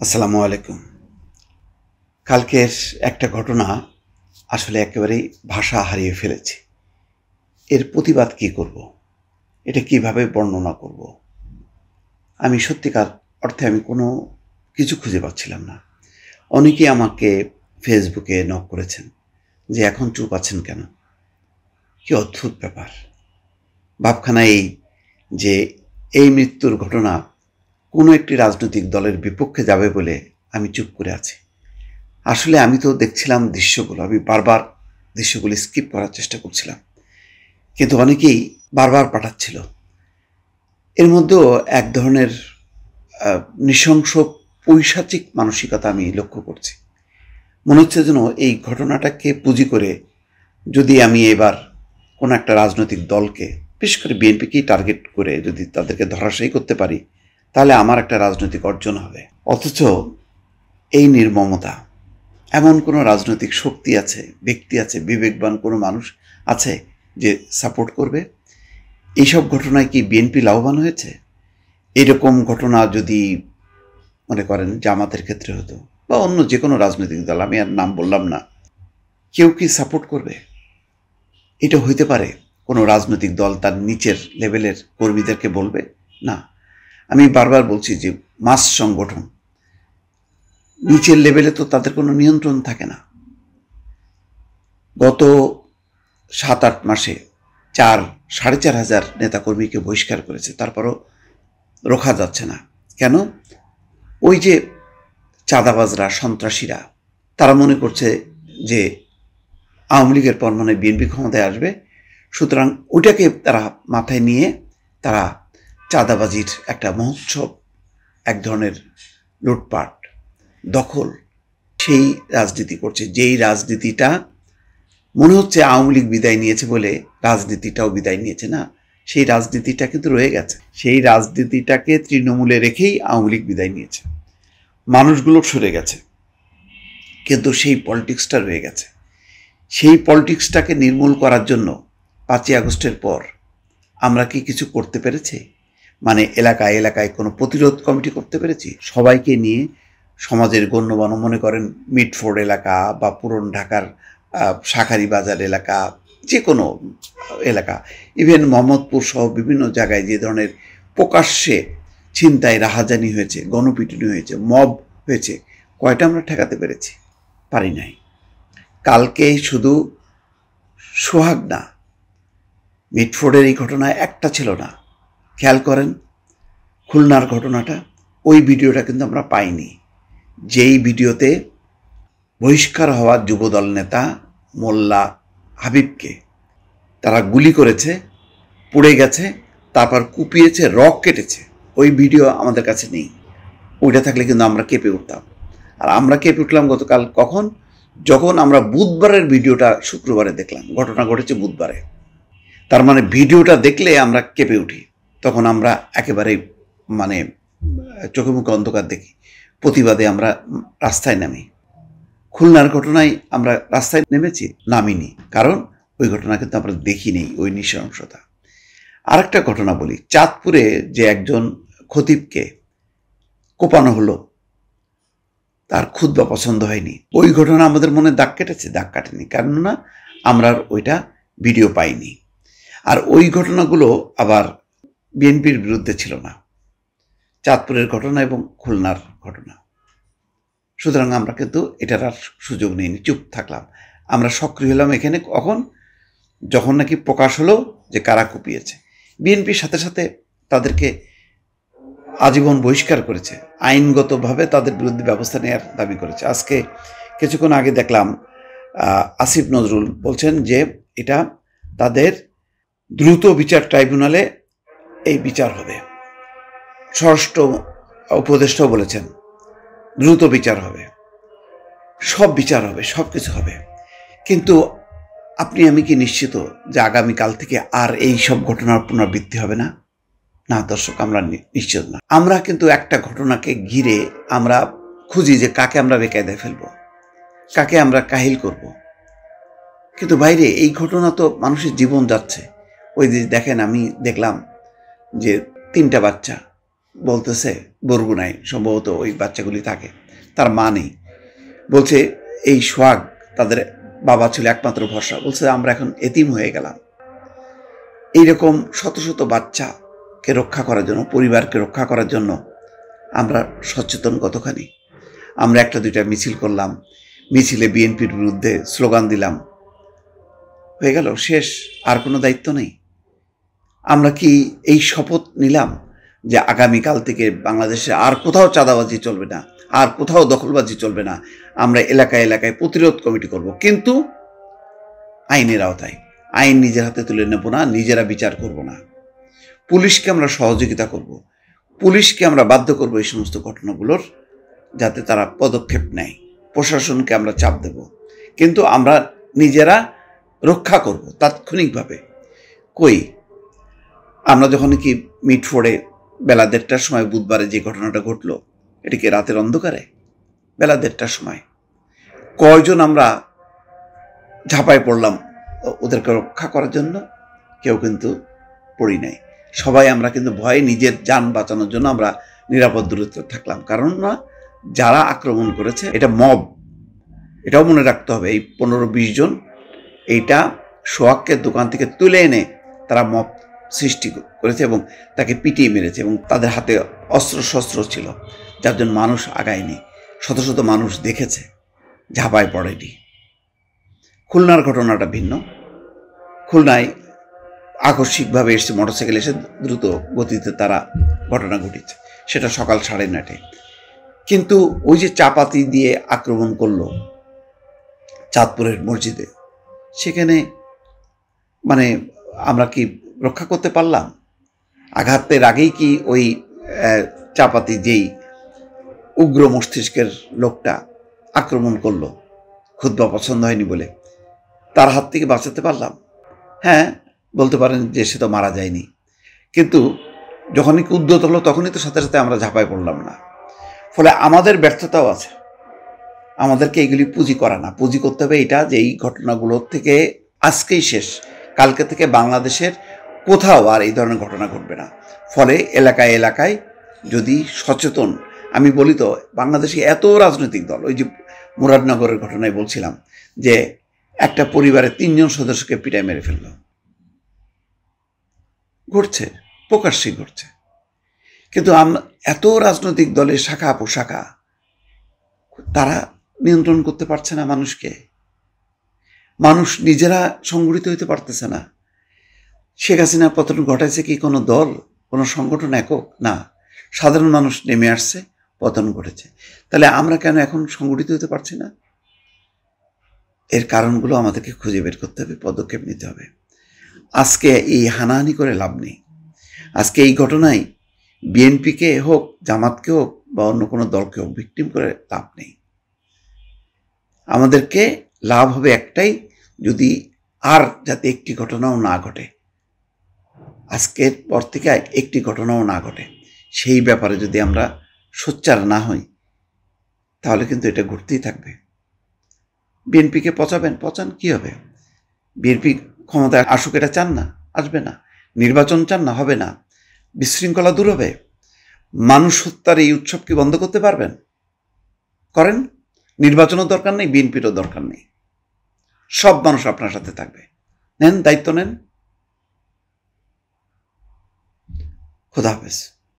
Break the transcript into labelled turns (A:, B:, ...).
A: আসসালামু আলাইকুম। কালকের একটা ঘটনা আসলে একেবারেই ভাষা হারিয়ে ফেলেছি। এর প্রতিবাদ কী করব? এটা কিভাবে বর্ণনা করব? আমি সত্যিকার অর্থে আমি কোনো কিছু খুঁজে পাচ্ছিলাম না। অনেকেই আমাকে ফেসবুকে নক করেছেন যে, "এখন চুপ আছেন কেন?" কি অদ্ভুত ব্যাপার! ভাবখানা এই যে এই মৃত্যুর ঘটনা কোনো একটি রাজনৈতিক দলের বিপক্ষে যাবে বলে আমি চুপ করে আছি। আসলে আমি তো দেখছিলাম দৃশ্যগুলো। আমি বারবার দৃশ্যগুলি স্কিপ করার চেষ্টা করছিলাম। কিন্তু অনেকেই বারবার পাঠাচ্ছিল। এর মধ্যেও এক ধরনের নৃশংস পৈশাচিক মানসিকতা আমি লক্ষ্য করছি। মনে হচ্ছে যেন এই ঘটনাটাকে পুঁজি করে যদি আমি এবার কোনো একটা রাজনৈতিক দলকে, বিশেষ করে বিএনপিকেই টার্গেট করে যদি তাদেরকে ধরাশায়ী করতে পারি, তাহলে আমার একটা রাজনৈতিক অর্জন হবে। অথচ এই নির্মমতা, এমন কোনো রাজনৈতিক শক্তি আছে, ব্যক্তি আছে, বিবেকবান কোনো মানুষ আছে যে সাপোর্ট করবে? এইসব ঘটনায় কি বিএনপি লাভবান হয়েছে? এরকম ঘটনা যদি মনে করেন জামাতের ক্ষেত্রে হতো বা অন্য যে কোনো রাজনৈতিক দল, আমি আর নাম বললাম না, কেউ কি সাপোর্ট করবে? এটা হইতে পারে কোনো রাজনৈতিক দল তার নিচের লেভেলের কর্মীদেরকে বলবে? না। আমি বারবার বলছি যে মাস সংগঠন, নিচের লেভেলে তো তাদের কোনো নিয়ন্ত্রণ থাকে না। গত 7-8 মাসে 4,500 নেতাকর্মীকে বহিষ্কার করেছে, তারপরও রোখা যাচ্ছে না। কেন? ওই যে চাঁদাবাজরা, সন্ত্রাসীরা, তারা মনে করছে যে আওয়ামী লীগের পর মানে বিএনপি ক্ষমতায় আসবে, সুতরাং ওইটাকে তারা মাথায় নিয়ে তারা চাঁদাবাজির একটা মহোৎসব, এক ধরনের লুটপাট, দখল, সেই রাজনীতি করছে। যেই রাজনীতিটা মনে হচ্ছে আওয়ামী লীগ বিদায় নিয়েছে বলে রাজনীতিটাও বিদায় নিয়েছে, না, সেই রাজনীতিটা কিন্তু রয়ে গেছে। সেই রাজনীতিটাকে তৃণমূলে রেখেই আওয়ামী লীগ বিদায় নিয়েছে। মানুষগুলো সরে গেছে, কিন্তু সেই পলিটিক্সটা রয়ে গেছে। সেই পলিটিক্সটাকে নির্মূল করার জন্য 5ই আগস্টের পর আমরা কি কিছু করতে পেরেছি? মানে এলাকায় এলাকায় কোনো প্রতিরোধ কমিটি করতে পেরেছি? সবাইকে নিয়ে সমাজের গণ্যমান্য, মনে করেন মিটফোর্ড এলাকা বা পুরন ঢাকার শাঁখারী বাজার এলাকা, যে কোনো এলাকা, ইভেন মোহাম্মদপুর সহ বিভিন্ন জায়গায় যে ধরনের প্রকাশ্যে ছিনতাই, রাহাজানি হয়েছে, গণপিটুনি হয়েছে, মব হয়েছে, কয়টা আমরা ঠেকাতে পেরেছি? পারি নাই। কালকে শুধু সোহাগ না, মিটফোর্ডের এই ঘটনায় একটা ছিল না। খেয়াল করেন খুলনার ঘটনাটা, ওই ভিডিওটা কিন্তু আমরা পাইনি। যেই ভিডিওতে বহিষ্কার হওয়া যুবদল নেতা মোল্লা হাবিবকে তারা গুলি করেছে, পুড়ে গেছে, তারপর কুপিয়েছে, রক কেটেছে, ওই ভিডিও আমাদের কাছে নেই। ওইটা থাকলে কিন্তু আমরা কেঁপে উঠতাম। আর আমরা কেঁপে উঠলাম গতকাল কখন? যখন আমরা বুধবারের ভিডিওটা শুক্রবারে দেখলাম। ঘটনা ঘটেছে বুধবারে, তার মানে ভিডিওটা দেখলে আমরা কেঁপে উঠি। তখন আমরা একেবারে মানে চোখে মুখে অন্ধকার দেখি, প্রতিবাদে আমরা রাস্তায় নামি। খুলনার ঘটনায় আমরা রাস্তায় নেমেছি? নামিনি, কারণ ওই ঘটনা কিন্তু আমরা দেখিনি, ওই নৃশংসতা। আরেকটা ঘটনা বলি, চাঁদপুরে যে একজন খতিবকে কোপানো হলো, তার খুতবা পছন্দ হয়নি, ওই ঘটনা আমাদের মনে দাগ কেটেছে? দাগ কাটেনি, কেননা আমরা ওইটা ভিডিও পাইনি। আর ওই ঘটনাগুলো আবার বিএনপির বিরুদ্ধে ছিল না, চাঁদপুরের ঘটনা এবং খুলনার ঘটনা। সুতরাং আমরা কিন্তু এটার আর সুযোগ নিইনি, চুপ থাকলাম। আমরা সক্রিয় হলাম এখানে কখন? যখন নাকি প্রকাশ হলো যে কারা কুপিয়েছে। বিএনপির সাথে সাথে তাদেরকে আজীবন বহিষ্কার করেছে, আইনগতভাবে তাদের বিরুদ্ধে ব্যবস্থা নেওয়ার দাবি করেছে। আজকে কিছুক্ষণ আগে দেখলাম আসিফ নজরুল বলছেন যে এটা তাদের দ্রুত বিচার ট্রাইব্যুনালে এই বিচার হবে। স্বরাষ্ট্র উপদেষ্টাও বলেছেন দ্রুত বিচার হবে, সব বিচার হবে, সব কিছু হবে। কিন্তু আপনি আমি কি নিশ্চিত যে আগামীকাল থেকে আর এই সব ঘটনার পুনরাবৃত্তি হবে না? না দর্শক, আমরা নিশ্চিত না। আমরা কিন্তু একটা ঘটনাকে ঘিরে আমরা খুঁজি যে কাকে আমরা বেকায়দায় ফেলবো, কাকে আমরা কাহিল করব। কিন্তু বাইরে এই ঘটনা তো মানুষের জীবন যাচ্ছে। ওই যে দেখেন, আমি দেখলাম যে 3টা বাচ্চা বলতেছে বরগুনায় সম্ভবত ওই বাচ্চাগুলি থাকে, তার মা নেই, বলছে এই সোহাগ তাদের বাবা ছিল একমাত্র ভরসা, বলছে আমরা এখন এতিম হয়ে গেলাম। এইরকম শত শত বাচ্চাকে রক্ষা করার জন্য, পরিবারকে রক্ষা করার জন্য আমরা সচেতন কতখানি। আমরা একটা দুইটা মিছিল করলাম, মিছিলে বিএনপির বিরুদ্ধে স্লোগান দিলাম, হয়ে গেল, শেষ, আর কোনো দায়িত্ব নেই। আমরা কি এই শপথ নিলাম যে আগামীকাল থেকে বাংলাদেশে আর কোথাও চাঁদাবাজি চলবে না, আর কোথাও দখলবাজি চলবে না, আমরা এলাকায় এলাকায় প্রতিরোধ কমিটি করব, কিন্তু আইনের আওতায়, আইন নিজের হাতে তুলে নেব না, নিজেরা বিচার করব না, পুলিশকে আমরা সহযোগিতা করব, পুলিশকে আমরা বাধ্য করব এই সমস্ত ঘটনাগুলোর যাতে তারা পদক্ষেপ নেয়, প্রশাসনকে আমরা চাপ দেব, কিন্তু আমরা নিজেরা রক্ষা করব তাৎক্ষণিকভাবে। কই, আমরা যখন কি মিটফোর্ডে বেলা 1:30টার সময় বুধবারে যে ঘটনাটা ঘটলো, এটা কি রাতের অন্ধকারে? বেলা 1:30টার সময় কয়জন আমরা ঝাঁপায় পড়লাম ওদেরকে রক্ষা করার জন্য? কেউ কিন্তু পড়ি নাই। সবাই আমরা কিন্তু ভয়ে নিজের যান বাঁচানোর জন্য আমরা নিরাপদ দূরত্বে থাকলাম। কারণ না, যারা আক্রমণ করেছে এটা মব, এটাও মনে রাখতে হবে। এই 15-20 জন এইটা সোহাগকে দোকান থেকে তুলে এনে তারা মব সৃষ্টি করেছে এবং তাকে পিটিয়ে মেরেছে, এবং তাদের হাতে অস্ত্র শস্ত্র ছিল, যার জন্য মানুষ আগায়নি, শত শত মানুষ দেখেছে, ঝাঁপায় পড়েনি। খুলনার ঘটনাটা ভিন্ন। খুলনায় আকস্মিকভাবে এসছে মোটরসাইকেল, এসে দ্রুত গতিতে তারা ঘটনা ঘটেছে, সেটা সকাল 9:30। কিন্তু ওই যে চাপাতি দিয়ে আক্রমণ করলো চাঁদপুরের মসজিদে, সেখানে মানে আমরা কি রক্ষা করতে পারলাম? আঘাতের আগেই কি ওই চাপাতি যেই উগ্র মস্তিষ্কের লোকটা আক্রমণ করলো, খুতবা পছন্দ হয়নি বলে, তার হাত থেকে বাঁচাতে পারলাম? হ্যাঁ, বলতে পারেন যে সে তো মারা যায়নি, কিন্তু যখনই উদ্যত হলো তখনই তো সাথে সাথে আমরা ঝাঁপায় পড়লাম না। ফলে আমাদের ব্যর্থতাও আছে, আমাদেরকে এগুলি পুঁজি করা না, পুঁজি করতে হবে এটা যে এই ঘটনাগুলোর থেকে আজকেই শেষ, কালকে থেকে বাংলাদেশের কোথাও আর এই ধরনের ঘটনা ঘটবে না। ফলে এলাকায় এলাকায় যদি সচেতন, আমি বলি তো বাংলাদেশে এত রাজনৈতিক দল, ওই যে মুরাদনগরের ঘটনায় বলছিলাম যে একটা পরিবারে 3 জন সদস্যকে পিটায় মেরে ফেলল, ঘটছে, প্রকাশ্যেই ঘটছে। কিন্তু এত রাজনৈতিক দলের শাখা পোশাখা, তারা নিয়ন্ত্রণ করতে পারছে না মানুষকে, মানুষ নিজেরা সংগঠিত হইতে পারতেছে না। শেখ হাসিনার পতন ঘটাইছে কি কোনো দল, কোনো সংগঠন একক? না, সাধারণ মানুষ নেমে আসছে, পতন ঘটেছে। তাহলে আমরা কেন এখন সংগঠিত হতে পারছি না? এর কারণগুলো আমাদেরকে খুঁজে বের করতে হবে, পদক্ষেপ নিতে হবে। আজকে এই হানাহানি করে লাভ নেই। আজকে এই ঘটনায় বিএনপিকে হোক, জামাতকে হোক, বা অন্য কোনো দলকে হোক ভিকটিম করে লাভ নেই। আমাদেরকে লাভ হবে একটাই, যদি আর যাতে একটি ঘটনাও না ঘটে, আজকের পর থেকে একটি ঘটনাও না ঘটে, সেই ব্যাপারে যদি আমরা সোচ্চার না হই, তাহলে কিন্তু এটা ঘটতেই থাকবে। বিএনপিকে পচান, কি হবে? বিএনপি ক্ষমতায় আসুক এটা চান না, আসবে না। নির্বাচন চান না, হবে না। বিশৃঙ্খলা দূর হবে। মানুষ হত্যার এই উৎসব কি বন্ধ করতে পারবেন? করেন। নির্বাচনও দরকার নেই, বিএনপিরও দরকার নেই। সব মানুষ আপনার সাথে থাকবে। নেন, দায়িত্ব নেন। খোদা হাফেজ।